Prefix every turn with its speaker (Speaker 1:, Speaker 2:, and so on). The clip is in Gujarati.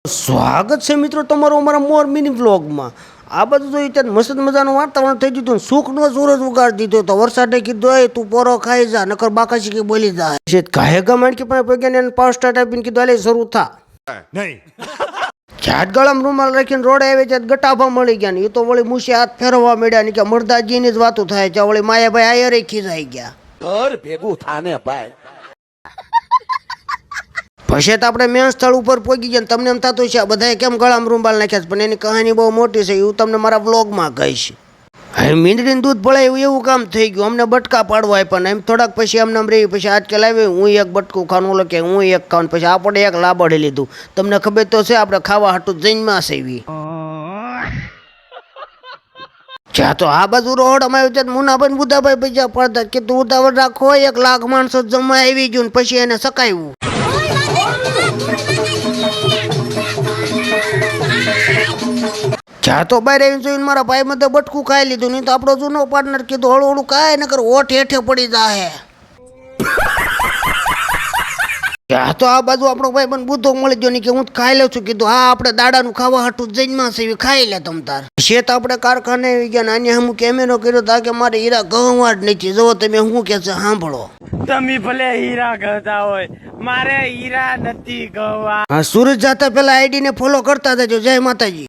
Speaker 1: સ્વાગત છે મિત્રો તમારું અમારા મોર મિની વ્લોગમાં। આ બધું જોઈ ત્યાં મસ્ત મજાનું વાતાવરણ થઈ ગયું, સુખનો સૂરજ ઉગાડી દીધો તો વરસાદે કીધું એ તું પોરો ખાઈ જા નકર બાકાશી કે બોલી જાય છે કાહે ગમાણ કે પણ પગ્યાને પાવર સ્ટાર્ટ આપીને કીધું આલે શરૂ થા નહીં જાત ગળામાં રૂમાલ રાખીને રોડે આવે ત્યાં ગટાભા મળી ગયા ને એ તો વળી મુશે હાથ ફેરવવા મળ્યા ને કે મરદાજીની જ વાતો થાય છે વળી માયાભાઈ આયરે ખીજાઈ ગયા
Speaker 2: ઘર ભેગું થાને ભાઈ।
Speaker 1: પછી તો આપણે મેન સ્થળ ઉપર પહોંચી ગયા તમને એમ થતું છે બધાએ કેમ ગળામાં રૂમાલ નાખ્યા છે પણ એની કહાની બહુ મોટી છે એવું તમને મારા વ્લોગમાં કહીશ। હવે મીંદડીને દૂધ પડાય એવું કામ થઈ ગયું અમને બટકા પાડવા આપ્યા એમ થોડાક પછી અમને રહી પછી આજકાલ આવી હું એક બટકું ખાવાનું ઓલો કે હું એક ખાવાનું પછી આપણે એક લાબડી લીધું તમને ખબર તો છે આપણે ખાવા હાટું જઈનમાં સેવી જ્યાં તો આ બાજુ રોડ અમારે ત્યાં મુનાભાઈ બુધાભાઈ બીજા પડતા કે તું ઉતાવળ રાખો 1 લાખ માણસો જમા આવી ગયું પછી એને સકાવ્યું જ્યાં તો બહાર આવીને જોઈને મારા ભાઈ મને બટકું ખાઈ લીધું નહીં તો આપણો જૂનો પાર્ટનર કીધું હળું હળું કાંઈ નકર ઓઠ હેઠે પડી જાહે ત્યાં તો આ બાજુ આપણો ભાઈ મને બુદ્ધો મળી ગયો નહીં કે હું ખાઈ લઉં છું કીધું હા આપણે દાડાનું ખાવા હાટું જઈનમાં છે ખાઈ લે તમ તાર છે તો આપણે કારખાને આવી ગયા આને હું કેમેરો કર્યો તા કે મારે હીરા ગહવા જ નથી જો તમે શું કે છે સાંભળો
Speaker 3: તમે ભલે હીરા ગહતા હોય મારે હીરા નથી ગહવા
Speaker 1: હા સુરત જતા પેલા આઈડી ને ફોલો કરતા જજો જય માતાજી।